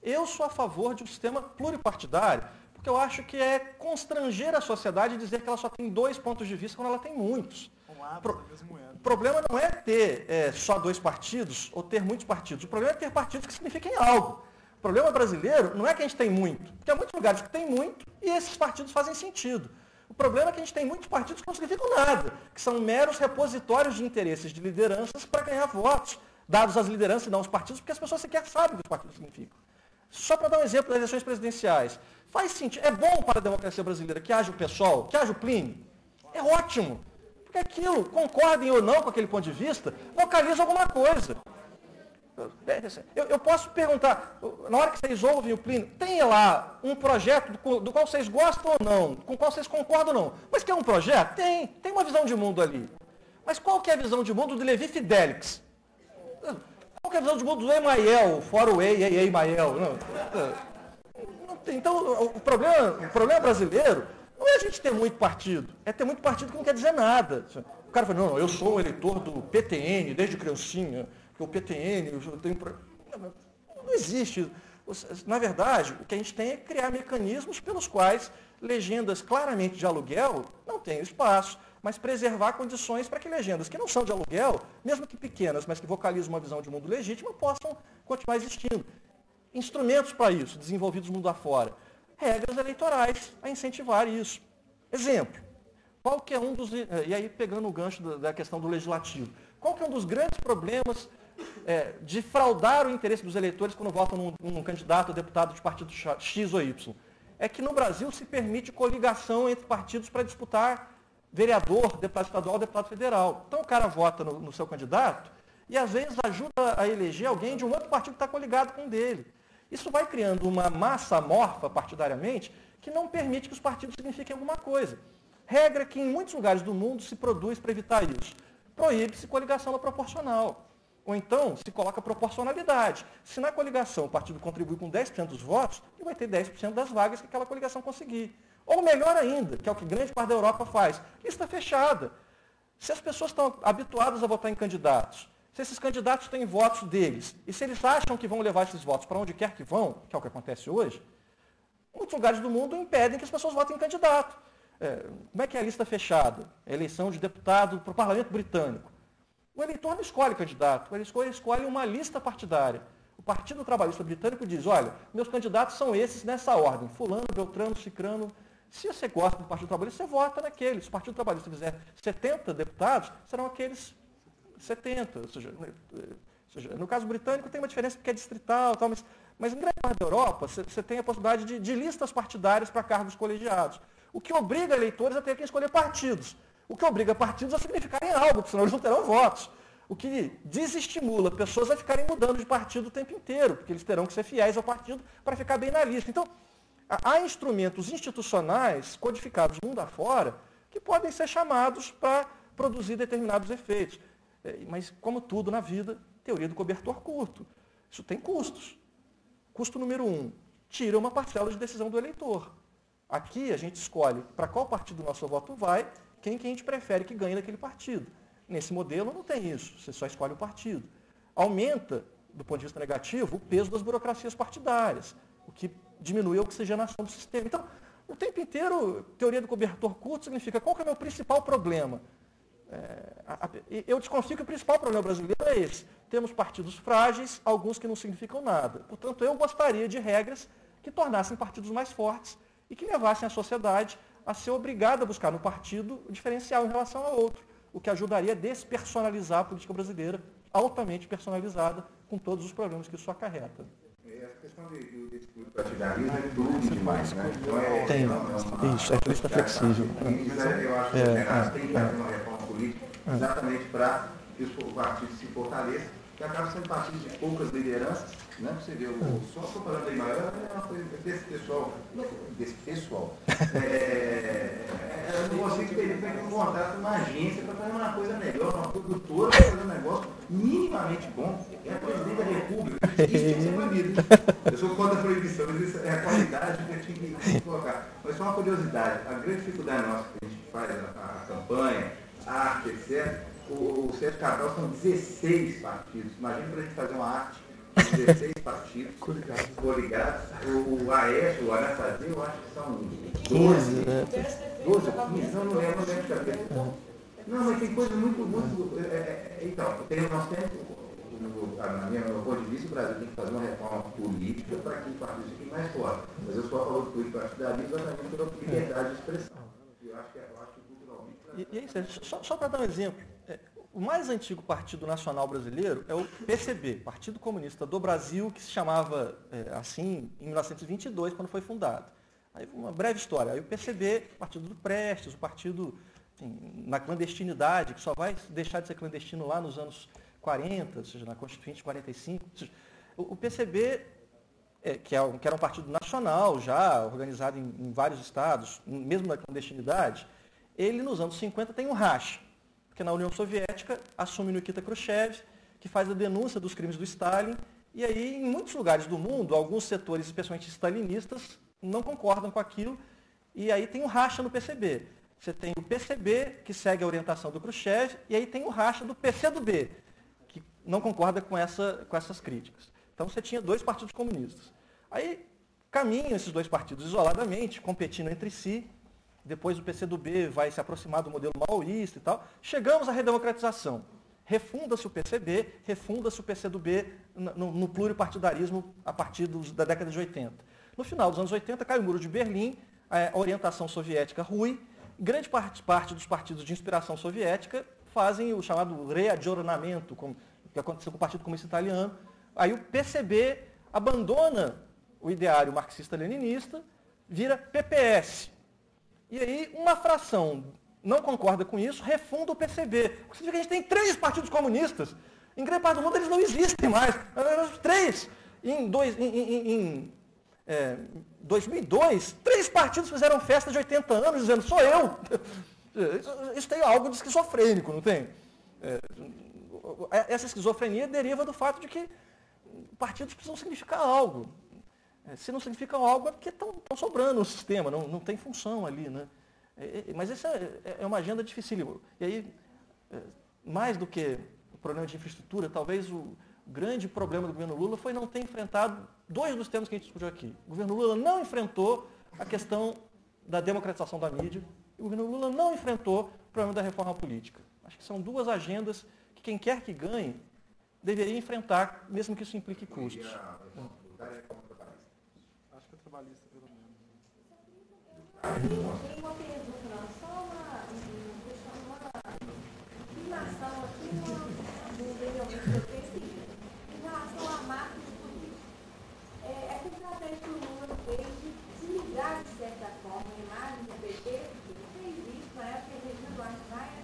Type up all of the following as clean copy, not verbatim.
Eu sou a favor de um sistema pluripartidário, porque eu acho que é constranger a sociedade dizer que ela só tem 2 pontos de vista quando ela tem muitos. O problema não é ter só 2 partidos ou ter muitos partidos. O problema é ter partidos que signifiquem algo. O problema brasileiro não é que a gente tem muito, porque há muitos lugares que tem muito e esses partidos fazem sentido. O problema é que a gente tem muitos partidos que não significam nada, que são meros repositórios de interesses de lideranças para ganhar votos, dados às lideranças e não aos partidos, porque as pessoas sequer sabem o que os partidos significam. Só para dar um exemplo das eleições presidenciais. Faz sentido, é bom para a democracia brasileira que haja o PSOL, que haja o Plínio? É ótimo, porque aquilo, concordem ou não com aquele ponto de vista, vocaliza alguma coisa. Eu posso perguntar, na hora que vocês ouvem o Plínio, tem lá um projeto do qual vocês gostam ou não, com o qual vocês concordam ou não, mas que é um projeto? Tem uma visão de mundo ali. Mas qual que é a visão de mundo do Levi Fidelix? Qual que é a visão de mundo do Emael, fora o Emael? Não tem. Então, o problema brasileiro não é a gente ter muito partido, é ter muito partido que não quer dizer nada. O cara fala, não, eu sou um eleitor do PTN desde criancinha, que o PTN, eu tenho... Não existe. Na verdade, o que a gente tem é criar mecanismos pelos quais legendas claramente de aluguel não tenham espaço, mas preservar condições para que legendas que não são de aluguel, mesmo que pequenas, mas que vocalizam uma visão de mundo legítima, possam continuar existindo. Instrumentos para isso, desenvolvidos mundo afora. Regras eleitorais a incentivar isso. Exemplo, qual que é um dos... E aí, pegando o gancho da questão do legislativo, qual que é um dos grandes problemas de fraudar o interesse dos eleitores quando votam num candidato a deputado de partido X ou Y? É que no Brasil se permite coligação entre partidos para disputar vereador, deputado estadual, deputado federal. Então o cara vota no seu candidato e às vezes ajuda a eleger alguém de um outro partido que está coligado com o dele. Isso vai criando uma massa amorfa partidariamente que não permite que os partidos signifiquem alguma coisa. Regra que em muitos lugares do mundo se produz para evitar isso. Proíbe-se coligação na proporcional. Ou então se coloca proporcionalidade. Se na coligação o partido contribui com 10% dos votos, ele vai ter 10% das vagas que aquela coligação conseguir. Ou melhor ainda, que é o que grande parte da Europa faz, lista fechada. Se as pessoas estão habituadas a votar em candidatos, se esses candidatos têm votos deles, e se eles acham que vão levar esses votos para onde quer que vão, que é o que acontece hoje, muitos lugares do mundo impedem que as pessoas votem em candidato. Como é que é a lista fechada? A eleição de deputado para o parlamento britânico. O eleitor não escolhe candidato, ele escolhe uma lista partidária. O Partido Trabalhista Britânico diz, olha, meus candidatos são esses nessa ordem, fulano, beltrano, cicrano. Se você gosta do Partido Trabalhista, você vota naquele. Se o Partido Trabalhista fizer 70 deputados, serão aqueles 70. Ou seja, no caso britânico tem uma diferença porque é distrital, tal, mas em grande parte da Europa, você tem a possibilidade de listas partidárias para cargos colegiados. O que obriga eleitores a ter que escolher partidos. O que obriga partidos a significarem algo, porque senão eles não terão votos. O que desestimula pessoas a ficarem mudando de partido o tempo inteiro, porque eles terão que ser fiéis ao partido para ficar bem na lista. Então, há instrumentos institucionais codificados mundo afora que podem ser chamados para produzir determinados efeitos. Mas, como tudo na vida, teoria do cobertor curto. Isso tem custos. Custo número 1, tira uma parcela de decisão do eleitor. Aqui a gente escolhe para qual partido o nosso voto vai, quem que a gente prefere que ganhe daquele partido. Nesse modelo não tem isso, você só escolhe o partido. Aumenta, do ponto de vista negativo, o peso das burocracias partidárias, o que diminui a oxigenação do sistema. Então, o tempo inteiro, teoria do cobertor curto significa qual que é o meu principal problema? Eu desconfio que o principal problema brasileiro é esse. Temos partidos frágeis, alguns que não significam nada. Portanto, eu gostaria de regras que tornassem partidos mais fortes e que levassem a sociedade a ser obrigada a buscar no partido o diferencial em relação ao outro, o que ajudaria a despersonalizar a política brasileira, altamente personalizada, com todos os problemas que isso acarreta. Essa questão de partidarismo é tudo demais, né? Isso, é lista flexível. Eu acho que tem que haver uma reforma política exatamente para que os partidos se fortaleçam, que acabam sendo partidos de poucas lideranças, né? Você vê, só a propaganda da Emael é uma coisa desse pessoal. Eu não consigo ter um contrato com uma agência para fazer uma coisa melhor, uma produtora para fazer um negócio minimamente bom. É a presidente da República. Isso tem que ser proibido. Eu sou contra a proibição, mas isso é a qualidade que eu tinha que colocar. Mas só uma curiosidade, a grande dificuldade nossa que a gente faz a campanha, a arte, etc., o Sérgio Cabral são 16 partidos. Imagina para a gente fazer uma arte 16 partidos coligados. O Aécio, o Anastasia, eu acho que são 12, né? 12 ou 15, eu não lembro de cabeça. Não, mas tem coisa muito... Então, nós temos... No meu ponto de vista, o Brasil tem que fazer uma reforma política para que o partido fique mais forte. Mas eu só falo político partidário exatamente pela liberdade de expressão. Eu acho que culturalmente... E aí, só para dar um exemplo, o mais antigo partido nacional brasileiro é o PCB, Partido Comunista do Brasil, que se chamava assim em 1922, quando foi fundado. Aí uma breve história. Aí o PCB, Partido do Prestes, o partido na clandestinidade, que só vai deixar de ser clandestino lá nos anos 40, ou seja, na Constituinte de 45. O PCB, que era um partido nacional já, organizado em vários estados, mesmo na clandestinidade, ele nos anos 50 tem um racha, porque na União Soviética assume Nikita Khrushchev, que faz a denúncia dos crimes do Stalin, e aí em muitos lugares do mundo, alguns setores, especialmente stalinistas, não concordam com aquilo, e aí tem um racha no PCB. Você tem o PCB, que segue a orientação do Khrushchev, e aí tem o racha do PCdoB, que não concorda com essas críticas. Então você tinha dois partidos comunistas. Aí caminham esses dois partidos isoladamente, competindo entre si. Depois o PCdoB vai se aproximar do modelo maoísta e tal. Chegamos à redemocratização. Refunda-se o PCB, refunda-se o PCdoB no pluripartidarismo a partir da década de 80. No final dos anos 80 cai o Muro de Berlim, a orientação soviética rui. Grande parte dos partidos de inspiração soviética fazem o chamado reaggiornamento, que aconteceu com o Partido Comunista Italiano. Aí o PCB abandona o ideário marxista-leninista, vira PPS. E aí uma fração não concorda com isso, refunda o PCB. O que significa que a gente tem 3 partidos comunistas. Em grande parte do mundo eles não existem mais. Os 3. Em 2002, 3 partidos fizeram festa de 80 anos dizendo, sou eu. Isso tem algo de esquizofrênico, não tem? Essa esquizofrenia deriva do fato de que partidos precisam significar algo. Se não significam algo é porque estão sobrando no sistema, não tem função ali, né? Mas essa é uma agenda dificílima. E aí, mais do que o problema de infraestrutura, talvez o grande problema do governo Lula foi não ter enfrentado 2 dos temas que a gente discutiu aqui. O governo Lula não enfrentou a questão da democratização da mídia, e o governo Lula não enfrentou o problema da reforma política. Acho que são 2 agendas que quem quer que ganhe deveria enfrentar, mesmo que isso implique custos. Acho que é trabalhista, pelo menos. Tem uma pergunta, não, só uma afirmação aqui no desenvolvimento que eu tenho em relação à marca de política. Essa estratégia que o Lula fez de desligar, de certa forma, a imagem do PT, ele fez isso na época que a gente não acha,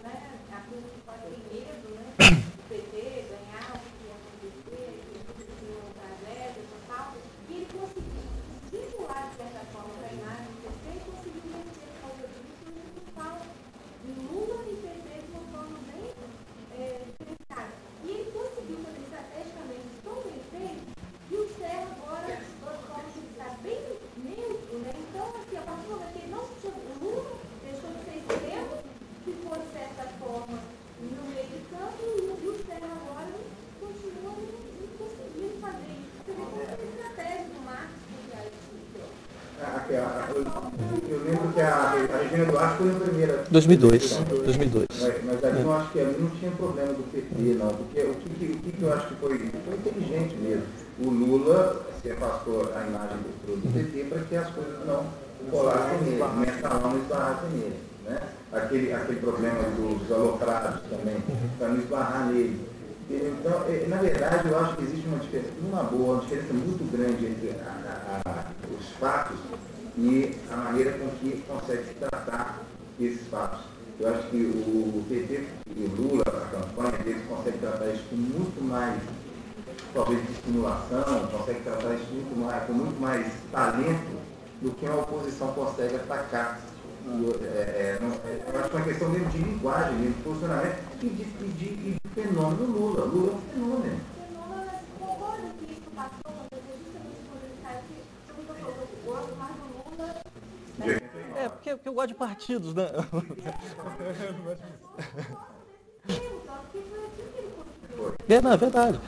né, a coisa que pode ter medo, né, do PT ganhar, o que ia acontecer, que ia uma tragédia, tal, e ele conseguiu vincular, de certa forma, a imagem do PT e conseguiu vencer por causa disso, e ele fala de Lula e PT de uma forma bem diferenciada. E ele conseguiu fazer estrategicamente tão bem feito que o Serra agora, como que está bem neutro, né? Então, assim, a partir do momento que ele não se chama, o Lula deixou de ser extremo, ficou, de certa forma, no meio de campo, e o Serra agora continua conseguindo fazer isso. Você vê como é a estratégia do Marcos Eu lembro que a Regina Duarte foi a primeira. 2002. Mas ali eu acho que ali não tinha problema do PT, não. Porque o que eu acho que foi inteligente mesmo. O Lula se afastou a imagem do PT para que as coisas não colassem nele, o mensalão não esbarrasse nele. Né? Aquele problema dos aloprados também, para não esbarrar nele. Então, na verdade, eu acho que existe uma diferença, uma diferença muito grande entre os fatos e a maneira com que consegue se tratar esses fatos. Eu acho que o PT e o Lula, a campanha deles, consegue tratar isso com muito mais, talvez, de estimulação, consegue tratar isso com muito mais talento do que a oposição consegue atacar. Eu acho que é uma questão mesmo de linguagem, mesmo de posicionamento e de fenômeno Lula. Lula é um fenômeno. Concordo que isso passou, mas justamente quando ele sai aqui, todo mundo falou, eu gosto mais do Lula. Porque eu gosto de partidos, né? Não, é verdade.